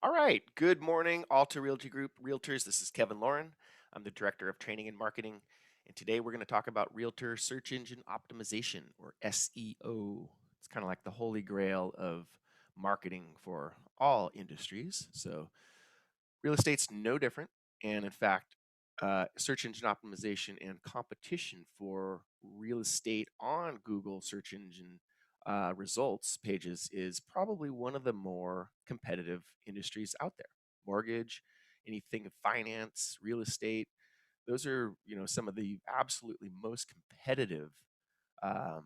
All right. Good morning, Alta Realty Group Realtors. This is Kevin Lauren. I'm the Director of Training and Marketing. And today we're going to talk about Realtor Search Engine Optimization, or SEO. It's kind of like the holy grail of marketing for all industries. So, real estate's no different. And in fact, search engine optimization and competition for real estate on Google search engine results pages is probably one of the more competitive industries out there. Mortgage, anything of finance, real estate, those are some of the absolutely most competitive um,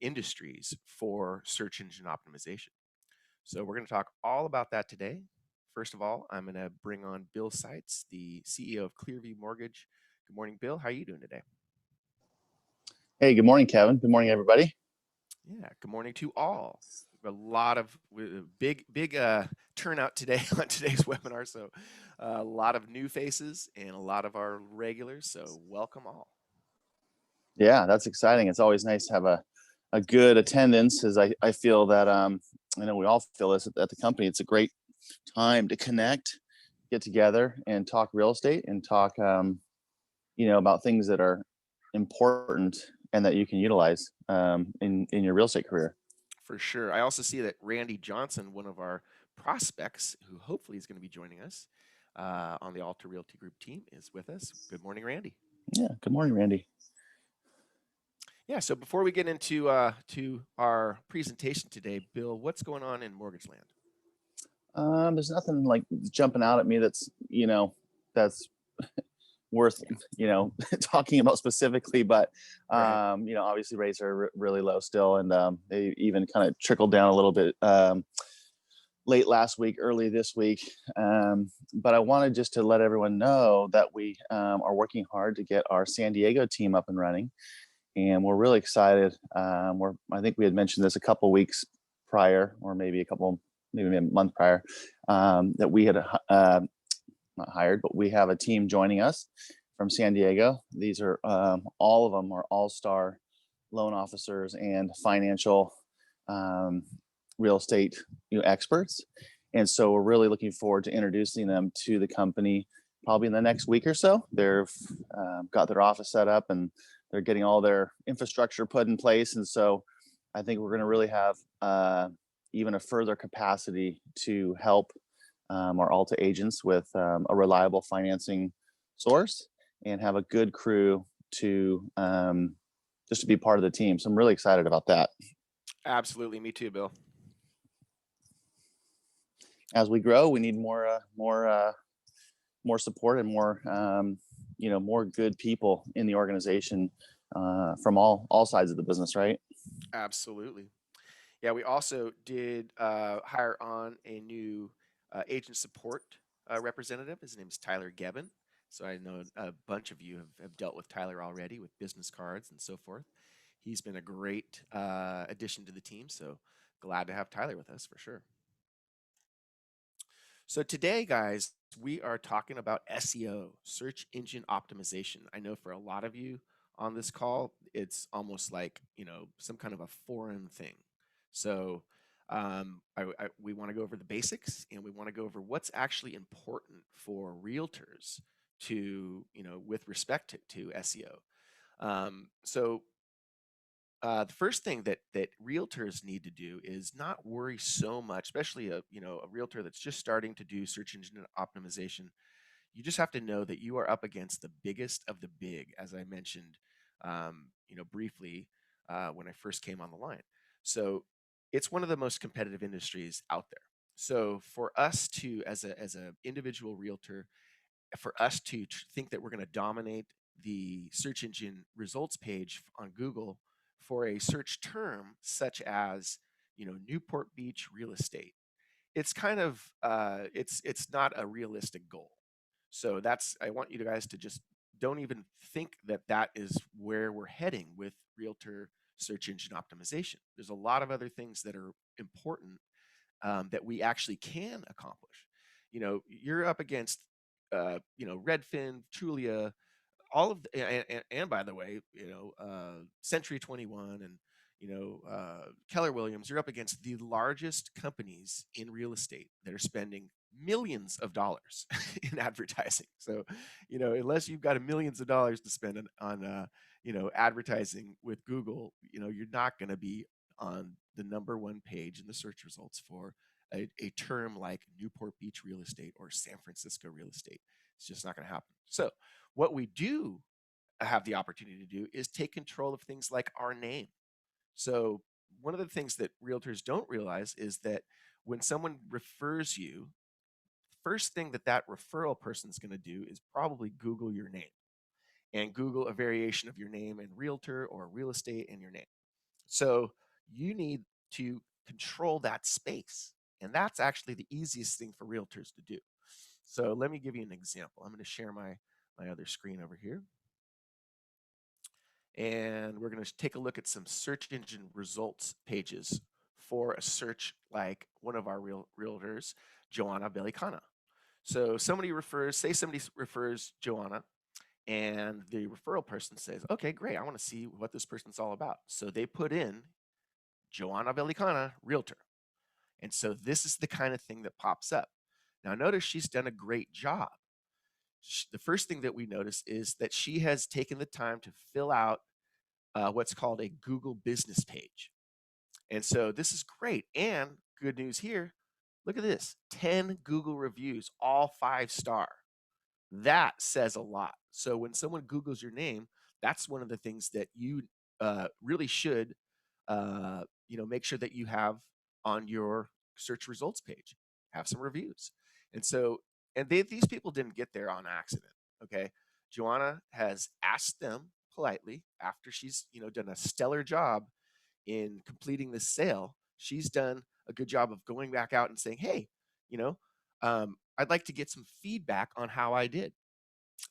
industries for search engine optimization. So we're going to talk all about that today. First of all, I'm going to bring on Bill Seitz, the CEO of Clearview Mortgage. Good morning, Bill. How are you doing today? Hey, good morning, Kevin. Good morning, everybody. Yeah, good morning to all. A lot of big turnout today on today's webinar. So a lot of new faces and a lot of our regulars. So welcome all. Yeah, that's exciting. It's always nice to have a good attendance, as I feel that I know we all feel this at the company. It's a great time to connect, get together, and talk real estate and talk about things that are important and that you can utilize in your real estate career. For sure. I also see that Randy Johnson, one of our prospects, who hopefully is going to be joining us on the Alta Realty Group team, is with us. Good morning, Randy. Yeah, good morning, Randy. Yeah. So before we get into to our presentation today, Bill, what's going on in mortgage land? There's nothing like jumping out at me that's worth Yeah. talking about specifically, but Right. obviously rates are really low still, and they even kind of trickled down a little bit late last week, early this week. But I wanted just to let everyone know that we are working hard to get our San Diego team up and running, and we're really excited. I think we had mentioned this a couple weeks prior, or maybe a month prior, that we had not hired, but we have a team joining us from San Diego. These are all of them are all-star loan officers and financial um, real estate experts. And so we're really looking forward to introducing them to the company probably in the next week or so. They've got their office set up and they're getting all their infrastructure put in place. And so I think we're going to really have even a further capacity to help our Alta agents with a reliable financing source and have a good crew to just to be part of the team. So I'm really excited about that. Absolutely. Me too, Bill. As we grow, we need more support and more good people in the organization from all sides of the business, right? Absolutely. Yeah, we also did hire on a new agent support representative. His name is Tyler Gebbin. So I know a bunch of you have dealt with Tyler already with business cards and so forth. He's been a great addition to the team. So glad to have Tyler with us for sure. So today, guys, we are talking about SEO, search engine optimization. I know for a lot of you on this call, it's almost like, some kind of a foreign thing. So we want to go over the basics and we want to go over what's actually important for realtors to, with respect to SEO. So the first thing that realtors need to do is not worry so much, especially a realtor that's just starting to do search engine optimization. You just have to know that you are up against the biggest of the big, as I mentioned, briefly when I first came on the line. So it's one of the most competitive industries out there. So for us to, as a individual realtor, for us to think that we're going to dominate the search engine results page on Google for a search term such as Newport Beach real estate, it's kind of it's not a realistic goal. So that's I want you guys to just don't even think that that is where we're heading with realtor search engine optimization. There's a lot of other things that are important that we actually can accomplish. You're up against Redfin, Trulia, all of the, and by the way, Century 21 and Keller Williams, you're up against the largest companies in real estate that are spending millions of dollars in advertising. So, unless you've got millions of dollars to spend on advertising with Google, you're not going to be on the number one page in the search results for a term like Newport Beach real estate or San Francisco real estate. It's just not going to happen. So, what we do have the opportunity to do is take control of things like our name. So, one of the things that realtors don't realize is that when someone refers you, first thing that referral person is going to do is probably Google your name and Google a variation of your name and realtor or real estate and your name. So, you need to control that space. And that's actually the easiest thing for realtors to do. So, let me give you an example. I'm going to share my other screen over here. And we're going to take a look at some search engine results pages for a search like one of our realtors, Joanna Belicana. So somebody refers Joanna, and the referral person says, okay, great, I want to see what this person's all about. So they put in Joanna Belicana, realtor. And so this is the kind of thing that pops up. Now notice she's done a great job. The first thing that we notice is that she has taken the time to fill out what's called a Google business page. And so this is great. And good news here, look at this, 10 Google reviews, all 5-star. That says a lot. So when someone Googles your name, that's one of the things that you really should make sure that you have on your search results page. Have some reviews. And these people didn't get there on accident. Okay. Joanna has asked them politely after she's done a stellar job in completing this sale. She's done a good job of going back out and saying, hey, I'd like to get some feedback on how I did.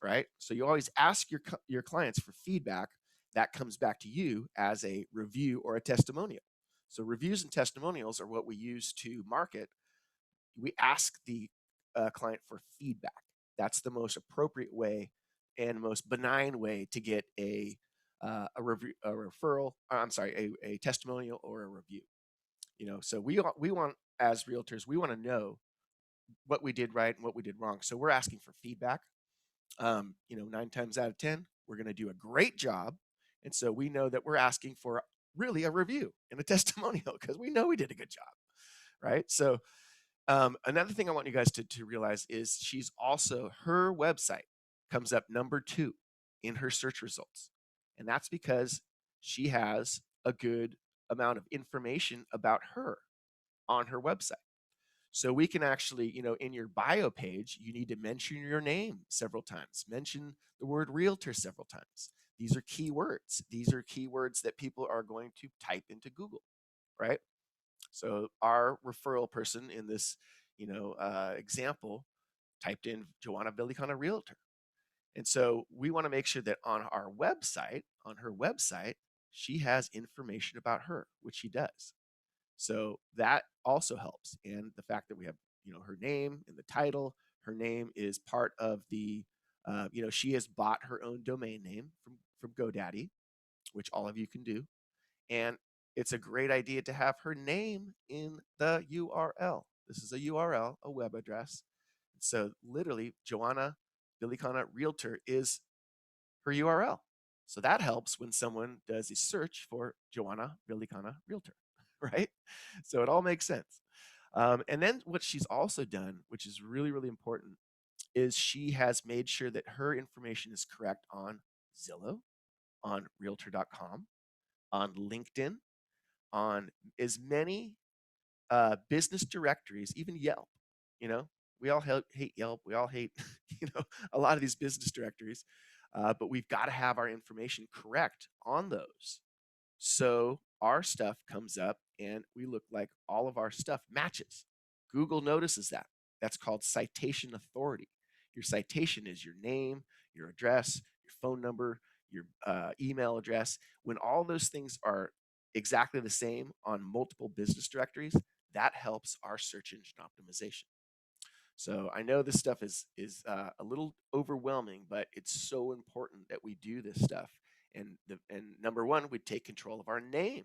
Right. So you always ask your clients for feedback that comes back to you as a review or a testimonial. So reviews and testimonials are what we use to market. We ask the client for feedback. That's the most appropriate way and most benign way to get a referral. I'm sorry, a testimonial or a review. So we want as realtors, we want to know what we did right and what we did wrong. So we're asking for feedback. 9 times out of 10, we're going to do a great job. And so we know that we're asking for really a review and a testimonial because we know we did a good job. Right. So another thing I want you guys to realize is her website comes up number 2 in her search results. And that's because she has a good amount of information about her on her website. So we can actually, in your bio page, you need to mention your name several times, mention the word realtor several times. These are keywords. These are keywords that people are going to type into Google, right? So our referral person in this, example typed in Joanna Belicana realtor. And so we want to make sure that on her website, she has information about her, which she does. So that also helps. And the fact that we have, her name in the title, her name is part of she has bought her own domain name from GoDaddy, which all of you can do. And it's a great idea to have her name in the URL. This is a URL, a web address. So literally, Joanna Belicana Realtor is her URL. So that helps when someone does a search for Joanna Belicana Realtor, right? So it all makes sense. And then what she's also done, which is really, really important, is she has made sure that her information is correct on Zillow, on Realtor.com, on LinkedIn, on as many business directories, even Yelp. We all hate Yelp. We all hate, a lot of these business directories. But we've got to have our information correct on those. So our stuff comes up and we look like all of our stuff matches. Google notices that. That's called citation authority. Your citation is your name, your address, your phone number, your email address. When all those things are exactly the same on multiple business directories, that helps our search engine optimization. So I know this stuff is a little overwhelming, but it's so important that we do this stuff. And number one, we take control of our name.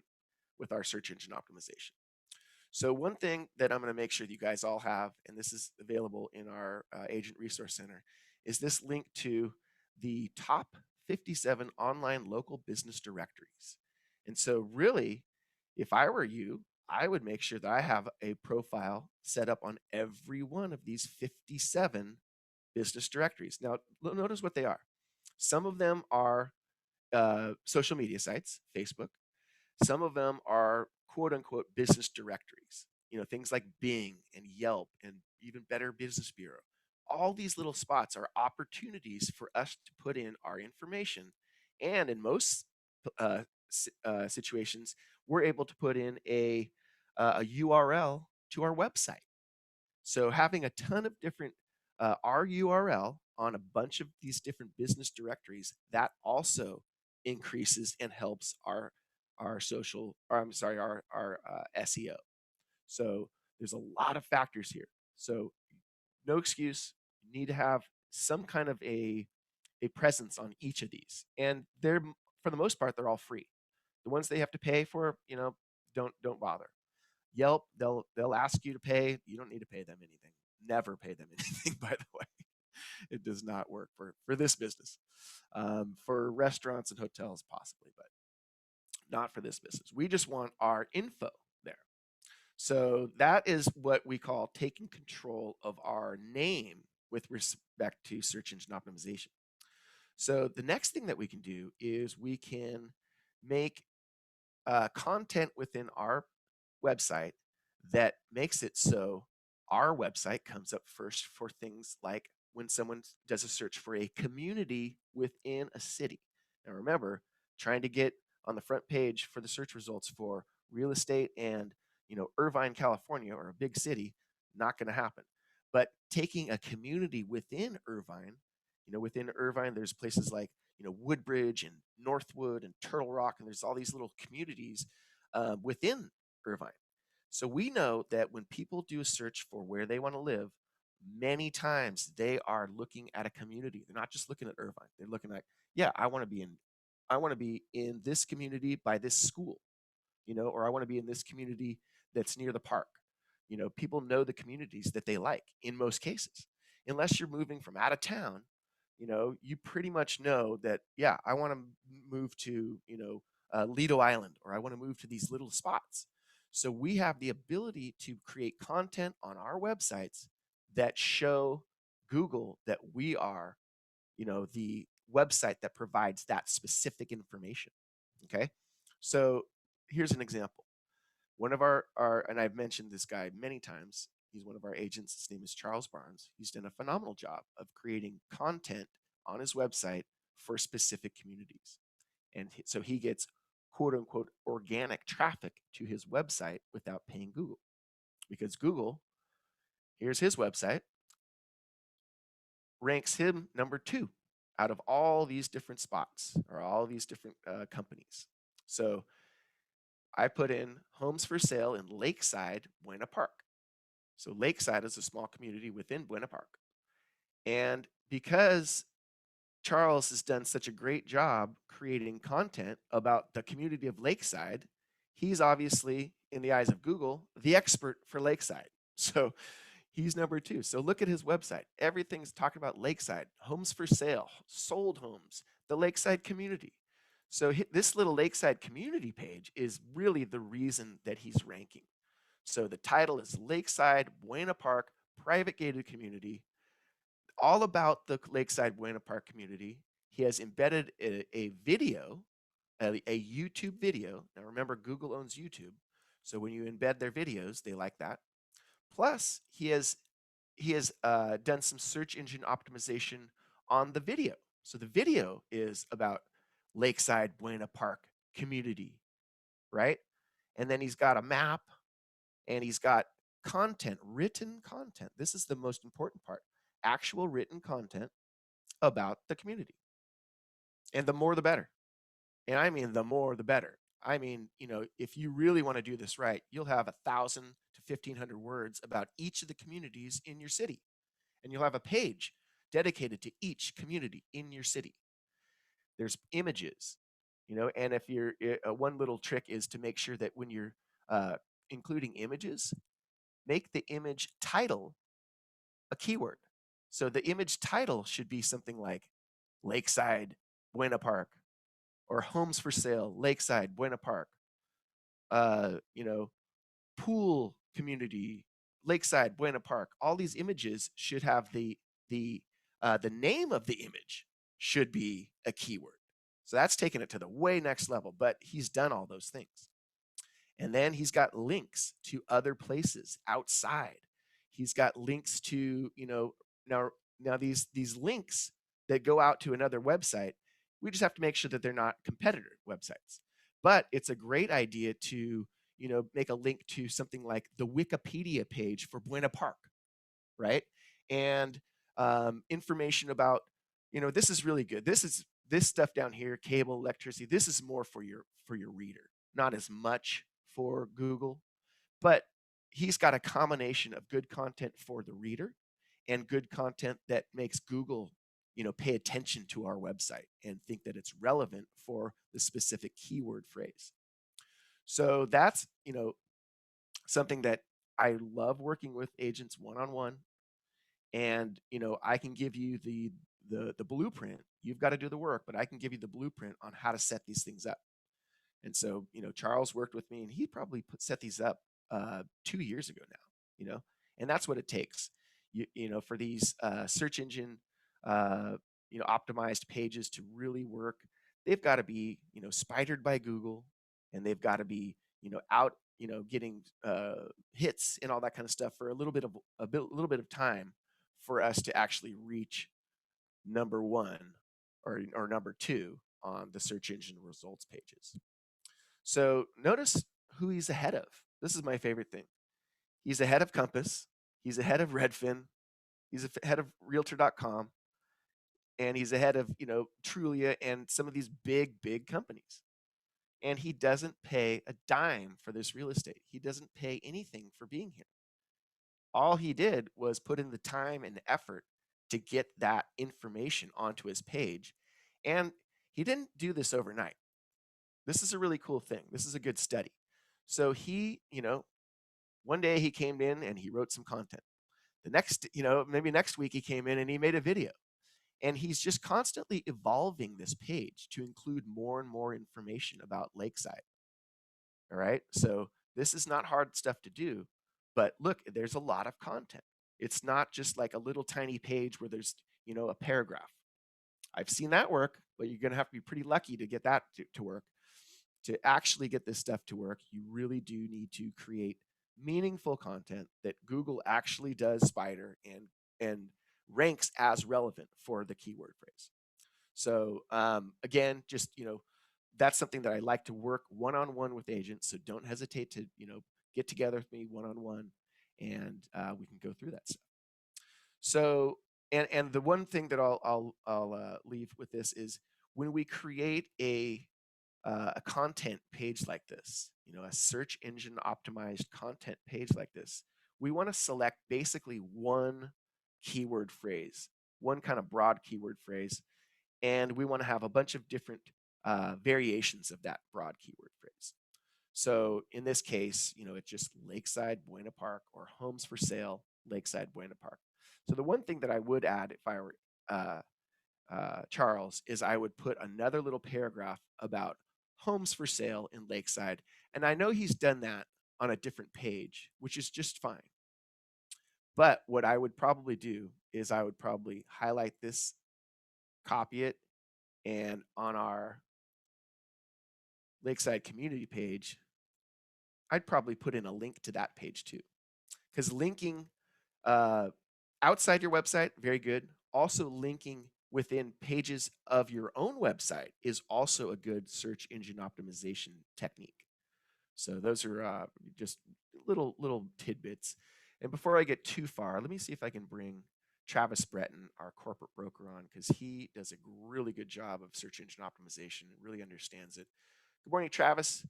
with our search engine optimization. So one thing that I'm going to make sure that you guys all have, and this is available in our Agent Resource Center, is this link to the top 57 online local business directories. And so really, if I were you, I would make sure that I have a profile set up on every one of these 57 business directories. Now, notice what they are. Some of them are social media sites, Facebook. Some of them are quote unquote business directories, things like Bing and Yelp and even Better Business Bureau. All these little spots are opportunities for us to put in our information. And in most situations, we're able to put in a URL to our website. So having a ton of different our URL on a bunch of these different business directories, that also increases and helps our social, or I'm sorry, our SEO. So there's a lot of factors here. So no excuse. You need to have some kind of a presence on each of these, and they're for the most part they're all free. The ones they have to pay for, don't bother. Yelp, they'll ask you to pay. You don't need to pay them anything. Never pay them anything, by the way. It does not work for this business. For restaurants and hotels, possibly, but not for this business. We just want our info there. So that is what we call taking control of our name with respect to search engine optimization. So the next thing that we can do is we can make content within our website that makes it so our website comes up first for things like when someone does a search for a community within a city. Now remember, trying to get on the front page for the search results for real estate and Irvine, California, or a big city, not going to happen. But taking a community within Irvine, within Irvine, there's places like Woodbridge and Northwood and Turtle Rock, and there's all these little communities within Irvine. So we know that when people do a search for where they want to live, many times they are looking at a community. They're not just looking at Irvine. They're looking at, yeah, I want to be in this community by this school, or I want to be in this community that's near the park. People know the communities that they like in most cases. Unless you're moving from out of town, you pretty much know that, yeah, I want to move to, Lido Island, or I want to move to these little spots. So we have the ability to create content on our websites that show Google that we are, the website that provides that specific information. Okay. So here's an example. One of our, and I've mentioned this guy many times. He's one of our agents. His name is Charles Barnes. He's done a phenomenal job of creating content on his website for specific communities. And so he gets quote unquote organic traffic to his website without paying Google. Because Google, here's his website, ranks him number 2 out of all these different spots or all these different companies. So I put in homes for sale in Lakeside, Buena Park. So Lakeside is a small community within Buena Park. And because Charles has done such a great job creating content about the community of Lakeside, he's obviously, in the eyes of Google, the expert for Lakeside. So he's number 2. So look at his website. Everything's talking about Lakeside, homes for sale, sold homes, the Lakeside community. So this little Lakeside community page is really the reason that he's ranking. So the title is Lakeside Buena Park Private Gated Community, all about the Lakeside Buena Park community. He has embedded a video, a YouTube video. Now remember, Google owns YouTube. So when you embed their videos, they like that. Plus, he has done some search engine optimization on the video. So the video is about Lakeside Buena Park community, right? And then he's got a map and he's got content, written content. This is the most important part, actual written content about the community. And the more the better. And I mean, the more the better. I mean, if you really want to do this right, you'll have 1,000 to 1,500 words about each of the communities in your city. And you'll have a page dedicated to each community in your city. There's images, And if you're one little trick is to make sure that when you're uh, including images, make the image title a keyword. So the image title should be something like Lakeside Buena Park, or Homes for Sale Lakeside Buena Park, you know, pool community Lakeside Buena Park. All these images should have the name of the image should be a keyword. So that's taking it to the way next level, but he's done all those things. And then he's got links to other places outside. He's got links to, now these links that go out to another website, we just have to make sure that they're not competitor websites. But it's a great idea to, make a link to something like the Wikipedia page for Buena Park, right? And information about, this is really good. This stuff down here, cable, electricity. This is more for your reader, not as much for Google, but he's got a combination of good content for the reader and good content that makes Google, pay attention to our website and think that it's relevant for the specific keyword phrase. So that's, something that I love working with agents one-on-one. And, I can give you the blueprint. You've got to do the work, but I can give you the blueprint on how to set these things up. And so, Charles worked with me, and he probably set these up 2 years ago now, and that's what it takes, for these search engine, optimized pages to really work. They've got to be, spidered by Google, and they've got to be, out, getting hits and all that kind of stuff for a little bit of time for us to actually reach number one or number two on the search engine results pages. So notice who he's ahead of. This is my favorite thing. He's ahead of Compass. He's ahead of Redfin. He's ahead of Realtor.com. And he's ahead of, Trulia and some of these big companies. And he doesn't pay a dime for this real estate. He doesn't pay anything for being here. All he did was put in the time and effort to get that information onto his page. And he didn't do this overnight. This is a really cool thing. This is a good study. So he, one day he came in and he wrote some content. The next, maybe next week he came in and he made a video. And he's just constantly evolving this page to include more and more information about Lakeside. All right. So this is not hard stuff to do, but look, there's a lot of content. It's not just like a little tiny page where there's, a paragraph. I've seen that work, but you're going to have to be pretty lucky to get that to work. To actually get this stuff to work, you really do need to create meaningful content that Google actually does spider and ranks as relevant for the keyword phrase. So again, just that's something that I like to work one-on-one with agents. So don't hesitate to get together with me one-on-one, and we can go through that stuff. So and the one thing that I'll leave with this is when we create a content page like this, a search engine optimized content page like this, we want to select basically one keyword phrase, one kind of broad keyword phrase, and we want to have a bunch of different variations of that broad keyword phrase. So in this case, it's just Lakeside Buena Park or Homes for Sale Lakeside Buena Park. So the one thing that I would add if I were Charles is I would put another little paragraph about homes for sale in Lakeside. And I know he's done that on a different page, which is just fine. But what I would probably do is I would probably highlight this, copy it, and on our Lakeside community page, I'd probably put in a link to that page too. Because linking outside your website, very good. Also linking within pages of your own website is also a good search engine optimization technique. So those are just little tidbits. And before I get too far, let me see if I can bring Travis Breton, our corporate broker, on, because he does a really good job of search engine optimization and really understands it. Good morning, Travis.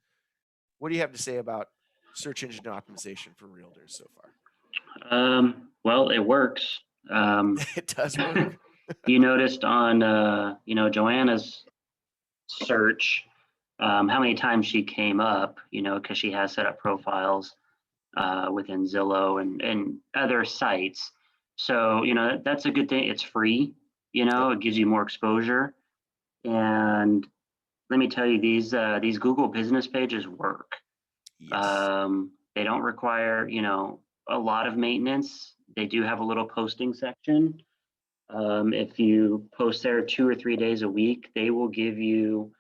What do you have to say about search engine optimization for realtors so far? Well, it works. It does work. You noticed on, Joanna's search, how many times she came up, because she has set up profiles within Zillow and other sites. So, that's a good thing. It's free, Yep. it gives you more exposure. And let me tell you, these Google business pages work. Yes. They don't require, a lot of maintenance. They do have a little posting section. If you post there 2 or 3 days a week, they will give you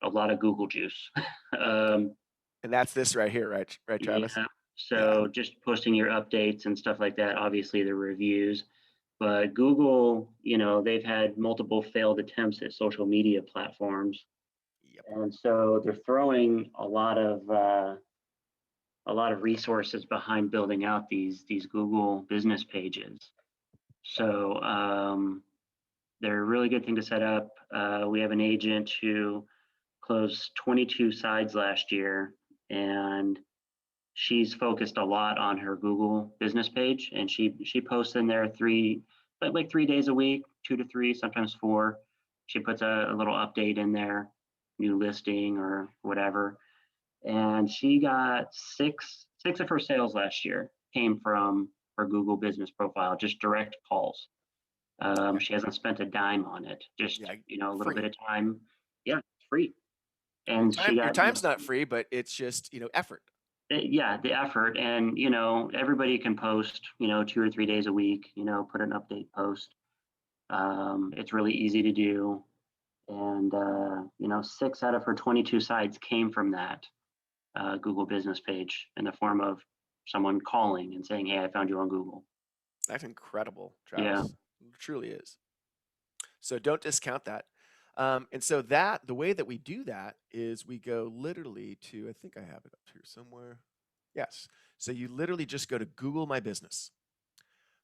a lot of Google juice. um, And that's this right here, right? Right, Travis? yeah. Yeah. So just posting your updates and stuff like that, obviously the reviews. But Google, they've had multiple failed attempts at social media platforms. Yep. And so they're throwing a lot of resources behind building out these Google business pages. So they're a really good thing to set up. We have an agent who closed 22 sides last year, and she's focused a lot on her Google business page, and she posts in there like 3 days a week, 2 to 3, sometimes 4. She puts a little update in there, new listing or whatever, and she got six of her sales last year came from her Google business profile, just direct calls. Okay. She hasn't spent a dime on it, just Yeah. a little Free. bit of time. Yeah, it's free, Your and time she your got time's not free, but it's just, effort. yeah, the effort. And everybody can post 2 or 3 days a week, put an update post. It's really easy to do. And 6 out of her 22 sites came from that Google business page in the form of someone calling and saying, hey, I found you on Google. That's incredible, Yeah. Travis. It truly is. So don't discount that. And so the way that we do that is we go literally to, I think I have it up here somewhere. Yes. So you literally just go to Google My Business,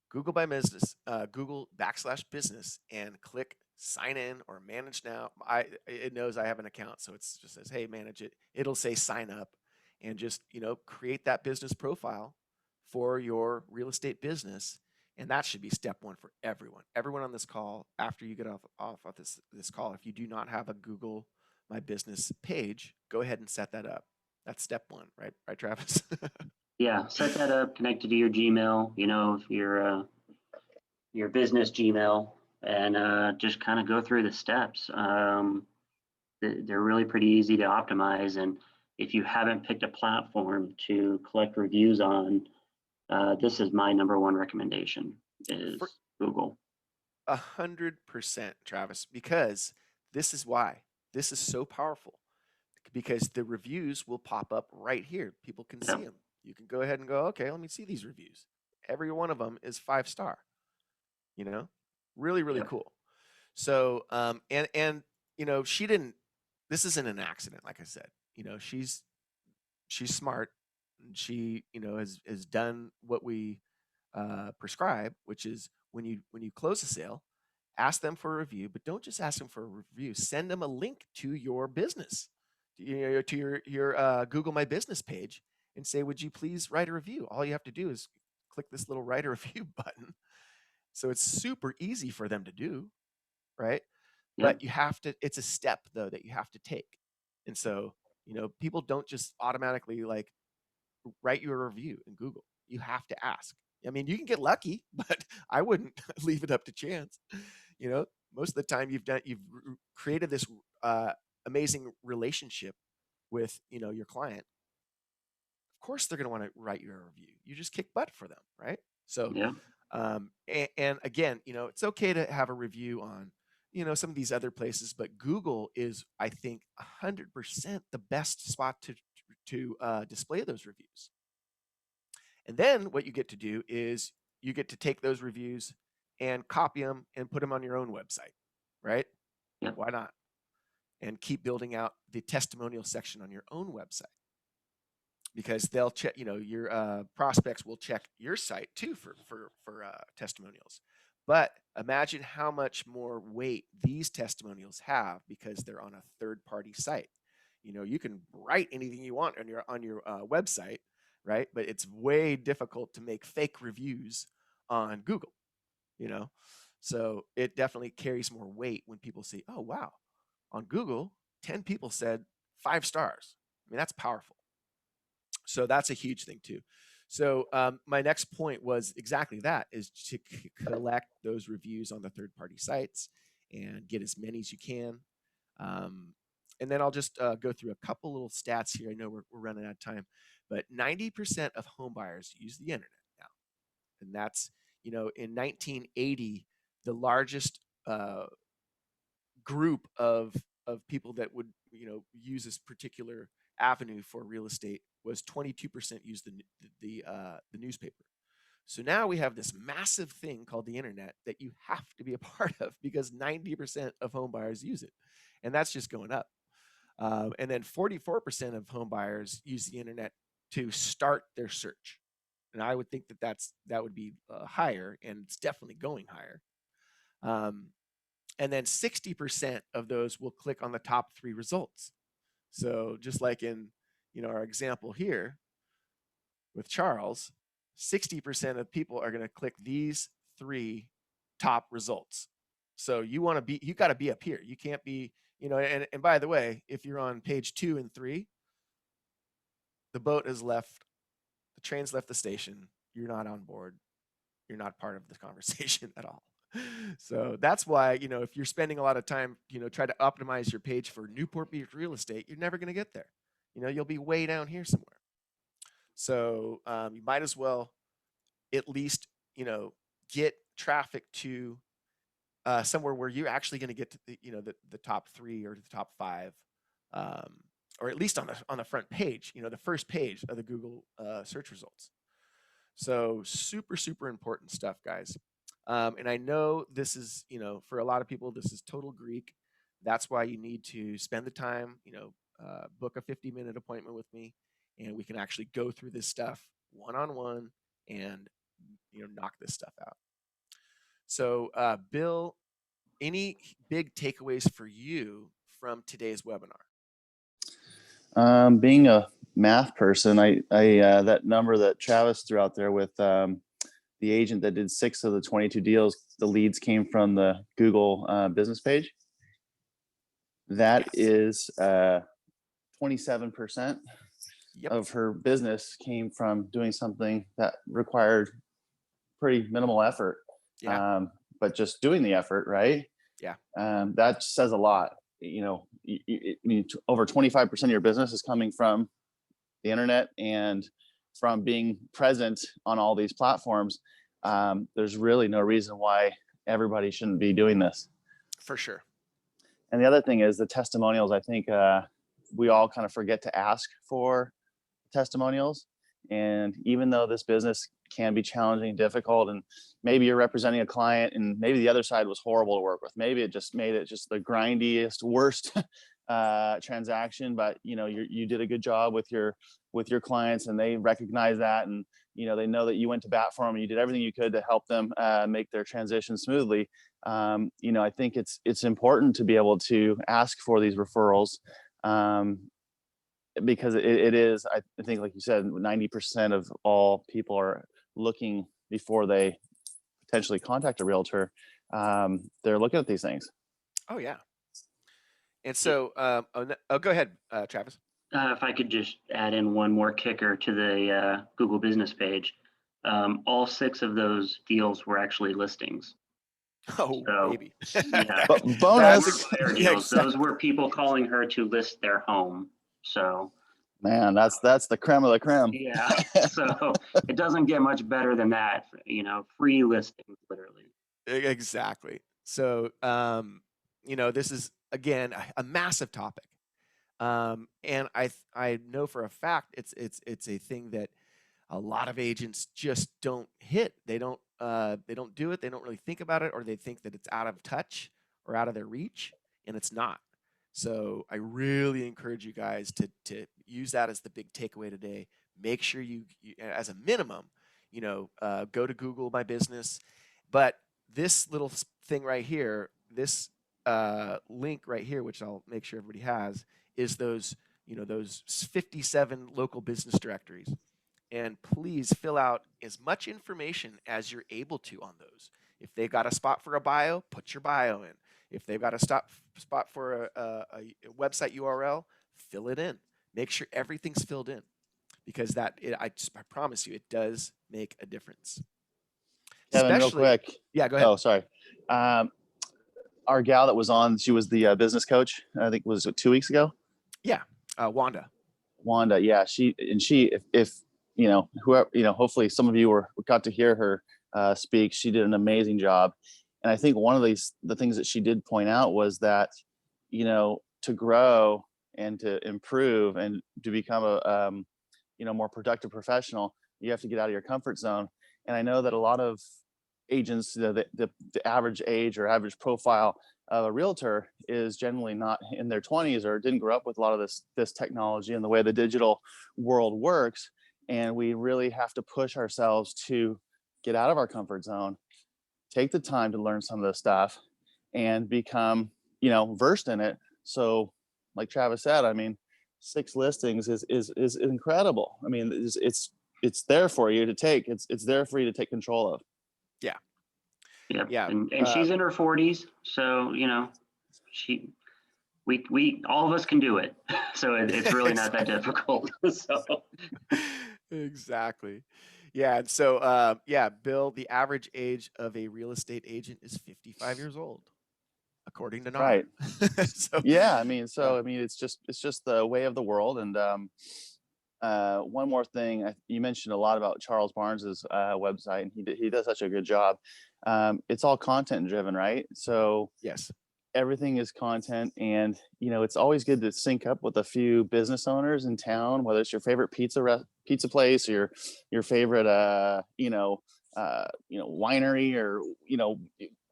Google My Business, Google /business, and click sign in or manage now. It knows I have an account, so it's just says, hey, manage it. It'll say sign up, and just create that business profile for your real estate business. And that should be step one for everyone. Everyone on this call, after you get off of this call, if you do not have a Google My Business page, go ahead and set that up. That's step one, right? Right, Travis? Yeah. Set that up, connect it to your Gmail, if your business Gmail, and just kind of go through the steps. They're really pretty easy to optimize. And if you haven't picked a platform to collect reviews on, this is my number one recommendation For is Google. 100%, Travis, because this is why this is so powerful, because the reviews will pop up right here. People can Yeah. see them. You can go ahead and go, okay, let me see these reviews. Every one of them is 5-star, you know, really, really Yeah. cool. So, and she didn't, this isn't an accident. Like I said, she's smart. She, has done what we prescribe, which is when you close a sale, ask them for a review, but don't just ask them for a review. Send them a link to your business, to your Google My Business page, and say, "Would you please write a review?" All you have to do is click this little write a review button. So it's super easy for them to do, right? Yep. But you have to. It's a step though that you have to take, and so people don't just automatically like write you a review in Google. You have to ask. I mean, you can get lucky, but I wouldn't leave it up to chance. Most of the time you've created this uh, amazing relationship with your client. Of course, they're going to want to write you a review. You just kick butt for them, right? So, Yeah. and again, it's okay to have a review on some of these other places, but Google is, I think, 100% the best spot to display those reviews. And then what you get to do is you get to take those reviews and copy them and put them on your own website, right? Yep. Why not? And keep building out the testimonial section on your own website, because they'll check, your prospects will check your site too for testimonials. But imagine how much more weight these testimonials have because they're on a third-party site. You can write anything you want on your website, right? But it's way difficult to make fake reviews on Google. So it definitely carries more weight when people say, "Oh wow, on Google, 10 people said 5 stars. I mean, that's powerful. So that's a huge thing too. So my next point was exactly that, is to collect those reviews on the third-party sites and get as many as you can. And then I'll just go through a couple little stats here. I know we're running out of time, but 90% of home buyers use the internet now. And that's, in 1980, the largest group of people that would, use this particular avenue for real estate was 22% use the newspaper. So now we have this massive thing called the internet that you have to be a part of because 90% of home buyers use it, and that's just going up. And then 44% of home buyers use the internet to start their search, and I would think that would be higher, and it's definitely going higher. And then 60% of those will click on the top 3 results. So just like in our example here with Charles, 60% of people are going to click these 3 top results. So you got to be up here. You can't be, and by the way, if you're on page 2 and 3, the boat has left, the train's left the station, you're not on board, you're not part of the conversation at all. So that's why, if you're spending a lot of time, try to optimize your page for Newport Beach real estate, you're never going to get there. You'll be way down here somewhere. So you might as well at least, get traffic to somewhere where you're actually going to get to the top 3 or the top 5, or at least on the front page, the first page of the Google search results. So super, super important stuff, guys. And I know this is, for a lot of people, this is total Greek. That's why you need to spend the time, book a 50-minute appointment with me, and we can actually go through this stuff one-on-one and, knock this stuff out. So, Bill, any big takeaways for you from today's webinar? Being a math person, I that number that Travis threw out there with the agent that did 6 of the 22 deals, the leads came from the Google business page. That is 27% of her business came from doing something that required pretty minimal effort. But just doing the effort, right? That says a lot. Over 25% of your business is coming from the internet and from being present on all these platforms. There's really no reason why everybody shouldn't be doing this. For sure. And the other thing is the testimonials. I think we all kind of forget to ask for testimonials. And even though this business can be challenging and difficult, and maybe you're representing a client and maybe the other side was horrible to work with, maybe it just made it just the grindiest, worst transaction, but you did a good job with your clients, and they recognize that, and they know that you went to bat for them and you did everything you could to help them make their transition smoothly. I think it's important to be able to ask for these referrals, because it is, I think, like you said, 90% of all people are looking before they potentially contact a realtor. They're looking at these things. Oh yeah. And so, go ahead, Travis. If I could just add in one more kicker to the Google business page. All 6 of those deals were actually listings. Oh, so, baby. Yeah. Bonus. Deals. Those were people calling her to list their home. So, man, that's the creme of the creme. Yeah. So it doesn't get much better than that. Free listings, literally. Exactly. So, this is again a massive topic, and I know for a fact it's a thing that a lot of agents just don't hit. They don't do it. They don't really think about it, or they think that it's out of touch or out of their reach, and it's not. So I really encourage you guys to use that as the big takeaway today. Make sure you as a minimum, go to Google My Business. But this little thing right here, this link right here, which I'll make sure everybody has, is those 57 local business directories. And please fill out as much information as you're able to on those. If they've got a spot for a bio, put your bio in. If they've got a spot for a website URL, fill it in. Make sure everything's filled in, because I promise you, it does make a difference. Kevin, real Especially, quick. yeah, go ahead. Oh, sorry. Our gal that was on, she was the business coach. I think was it 2 weeks ago. Yeah, Wanda. Wanda, yeah, if you know, whoever, you know, hopefully some of you got to hear her speak. She did an amazing job, and I think one of the things that she did point out was that, you know, to grow and to improve and to become a you know, more productive professional, you have to get out of your comfort zone. And I know that a lot of agents, the average age or average profile of a realtor is generally not in their 20s or didn't grow up with a lot of this technology and the way the digital world works. And we really have to push ourselves to get out of our comfort zone, take the time to learn some of this stuff, and become, you know, versed in it. So, like Travis said, I mean, 6 listings is incredible. I mean, it's there for you to take. It's there for you to take control of. Yeah. Yep. Yeah. And she's in her 40s, so you know, we all of us can do it. So it's really not that difficult. So Exactly. Yeah. And so, yeah, Bill, the average age of a real estate agent is 55 years old, according to NAR. Right. So, Yeah, I mean, yeah. I mean, it's just the way of the world. And one more thing, you mentioned a lot about Charles Barnes's website, and he does such a good job. It's all content driven, right? So Yes. everything is content, and you know, it's always good to sync up with a few business owners in town, whether it's your favorite pizza place or your favorite you know, winery, or you know,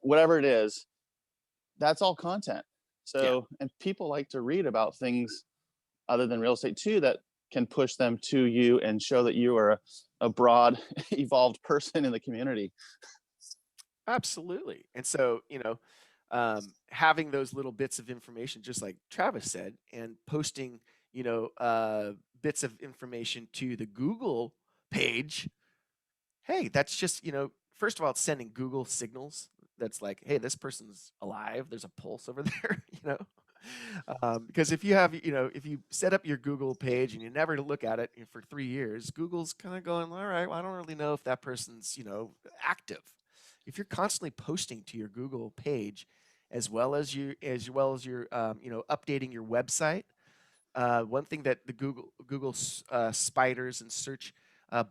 whatever it is. That's all content. Yeah. So, and people like to read about things other than real estate too, that can push them to you and show that you are a broad, evolved person in the community. Absolutely. And so, having those little bits of information, just like Travis said, and posting, bits of information to the Google page. Hey, that's just, first of all, it's sending Google signals. That's like, hey, this person's alive. There's a pulse over there, because if you set up your Google page and you never look at it for 3 years, Google's kind of going, all right, well, I don't really know if that person's, active. If you're constantly posting to your Google page, as well as your updating your website. One thing that the Google spiders and search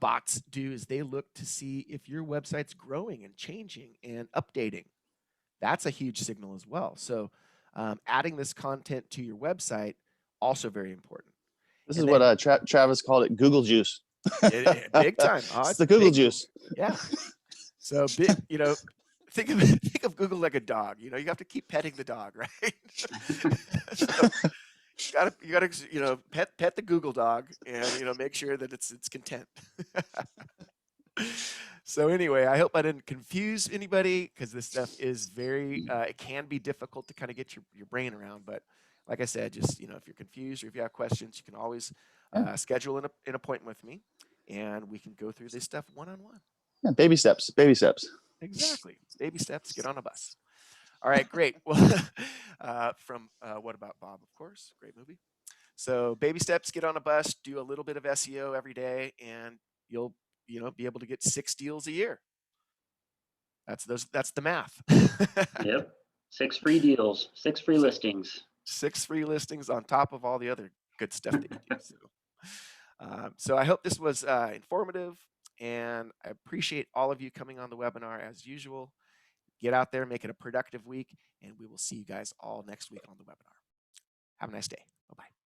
bots do is they look to see if your website's growing and changing and updating. That's a huge signal as well. So adding this content to your website, also very important. This And is what then Travis called it, Google juice. big time. Oh, It's it's the Google big. juice. Yeah. So big, think of Google like a dog. You have to keep petting the dog, right? So you gotta pet the Google dog, and make sure that it's content. So anyway, I hope I didn't confuse anybody, because this stuff is very it can be difficult to kind of get your brain around. But like I said, just if you're confused or if you have questions, you can always Yeah. schedule an appointment with me, and we can go through this stuff one-on-one. Yeah, baby steps, baby steps. Exactly. Baby steps, get on a bus. All right, great. Well, from What About Bob, of course, great movie. So baby steps, get on a bus, do a little bit of SEO every day, and you'll be able to get 6 deals a year. That's the math. yep, 6 free deals, 6 free listings. 6 free listings on top of all the other good stuff that you do. So I hope this was informative, and I appreciate all of you coming on the webinar as usual. Get out there, make it a productive week, and we will see you guys all next week on the webinar. Have a nice day. Bye-bye.